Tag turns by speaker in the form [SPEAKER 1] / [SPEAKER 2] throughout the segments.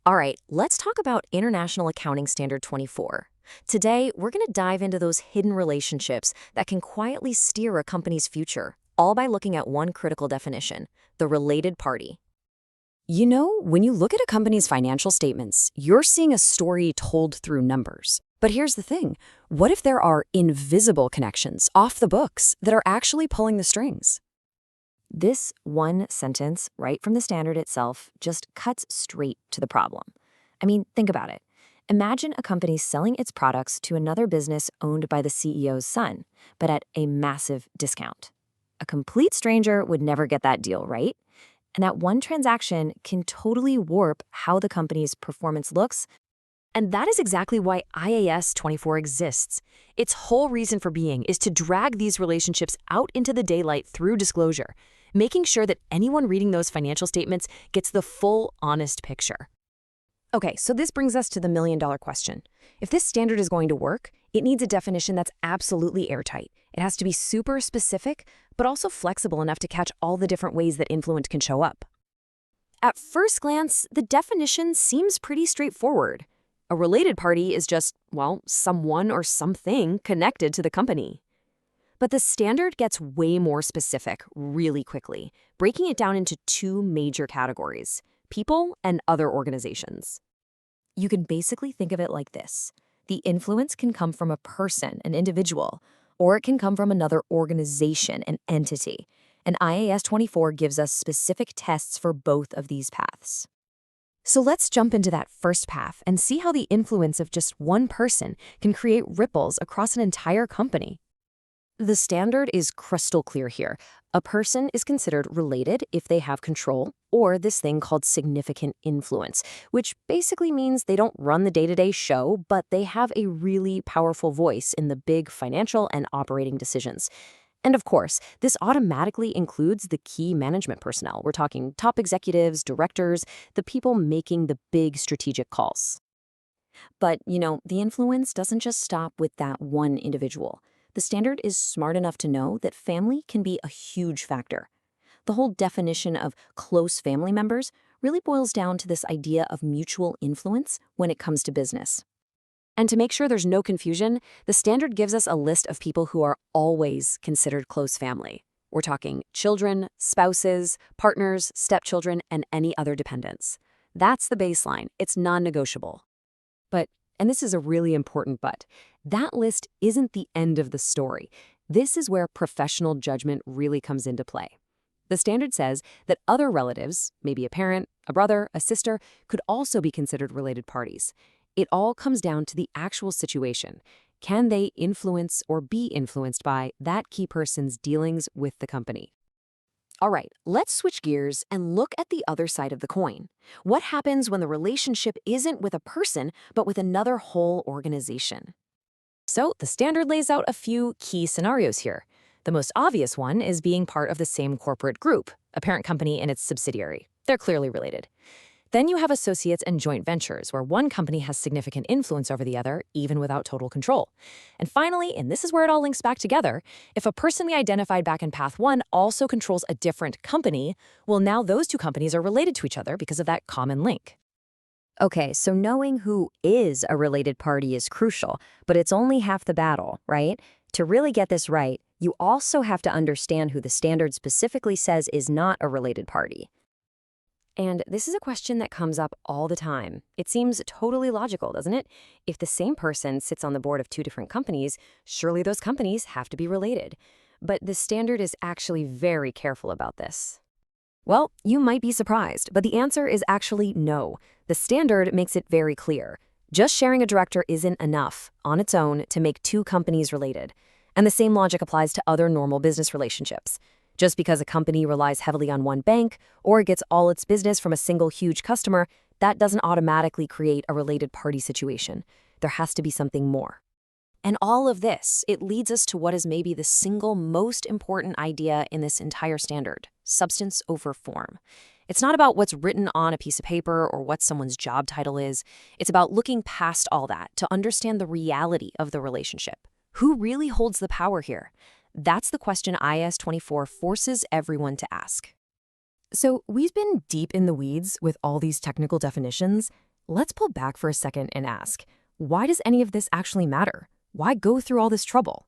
[SPEAKER 1] All right, let's talk about International Accounting Standard 24. Today, we're going to dive into those hidden relationships that can quietly steer a company's future, all by looking at one critical definition: the related party. You know, when you look at a company's financial statements, you're seeing a story told through numbers. But here's the thing: what if there are invisible connections off the books that are actually pulling the strings? This one sentence, right from the standard itself, just cuts straight to the problem. I mean, think about it. Imagine a company selling its products to another business owned by the CEO's son, but at a massive discount. A complete stranger would never get that deal, right? And that one transaction can totally warp how the company's performance looks. And that is exactly why IAS 24 exists. Its whole reason for being is to drag these relationships out into the daylight through disclosure, making sure that anyone reading those financial statements gets the full, honest picture. Okay, so this brings us to the million-dollar question. If this standard is going to work, it needs a definition that's absolutely airtight. It has to be super specific, but also flexible enough to catch all the different ways that influence can show up. At first glance, the definition seems pretty straightforward. A related party is just, well, someone or something connected to the company. But the standard gets way more specific really quickly, breaking it down into two major categories: people and other organizations. You can basically think of it like this: the influence can come from a person, an individual, or it can come from another organization, an entity. And IAS 24 gives us specific tests for both of these paths. So let's jump into that first path and see how the influence of just one person can create ripples across an entire company. The standard is crystal clear here. A person is considered related if they have control, or this thing called significant influence, which basically means they don't run the day-to-day show, but they have a really powerful voice in the big financial and operating decisions. And of course, this automatically includes the key management personnel. We're talking top executives, directors, the people making the big strategic calls. But, the influence doesn't just stop with that one individual. The standard is smart enough to know that family can be a huge factor. The whole definition of close family members really boils down to this idea of mutual influence when it comes to business. And to make sure there's no confusion, the standard gives us a list of people who are always considered close family. We're talking children, spouses, partners, stepchildren, and any other dependents. That's the baseline. It's non-negotiable. But, and this is a really important but, that list isn't the end of the story. This is where professional judgment really comes into play. The standard says that other relatives, maybe a parent, a brother, a sister, could also be considered related parties. It all comes down to the actual situation. Can they influence or be influenced by that key person's dealings with the company? All right, let's switch gears and look at the other side of the coin. What happens when the relationship isn't with a person, but with another whole organization? So the standard lays out a few key scenarios here. The most obvious one is being part of the same corporate group, a parent company and its subsidiary. They're clearly related. Then you have associates and joint ventures, where one company has significant influence over the other, even without total control. And finally, and this is where it all links back together, if a person we identified back in Path 1 also controls a different company, well, now those two companies are related to each other because of that common link. Okay, so knowing who is a related party is crucial, but it's only half the battle, right? To really get this right, you also have to understand who the standard specifically says is not a related party. And this is a question that comes up all the time. It seems totally logical, doesn't it? If the same person sits on the board of two different companies, surely those companies have to be related. But the standard is actually very careful about this. Well, you might be surprised, but the answer is actually no. The standard makes it very clear. Just sharing a director isn't enough, on its own, to make two companies related. And the same logic applies to other normal business relationships. Just because a company relies heavily on one bank or gets all its business from a single huge customer, that doesn't automatically create a related party situation. There has to be something more. And all of this, it leads us to what is maybe the single most important idea in this entire standard: substance over form. It's not about what's written on a piece of paper or what someone's job title is. It's about looking past all that to understand the reality of the relationship. Who really holds the power here? That's the question IAS 24 forces everyone to ask. So we've been deep in the weeds with all these technical definitions. let's pull back for a second and ask, why does any of this actually matter? Why go through all this trouble?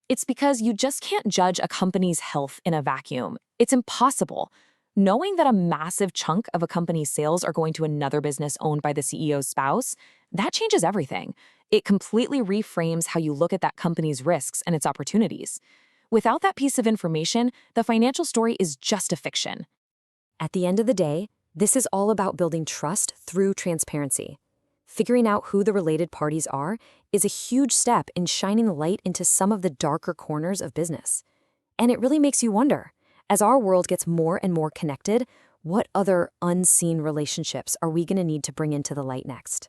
[SPEAKER 1] It's because you just can't judge a company's health in a vacuum. It's impossible. Knowing that a massive chunk of a company's sales are going to another business owned by the CEO's spouse, that changes everything. It completely reframes how you look at that company's risks and its opportunities. Without that piece of information, the financial story is just a fiction. At the end of the day, this is all about building trust through transparency. Figuring out who the related parties are is a huge step in shining the light into some of the darker corners of business. And it really makes you wonder, as our world gets more and more connected, what other unseen relationships are we going to need to bring into the light next?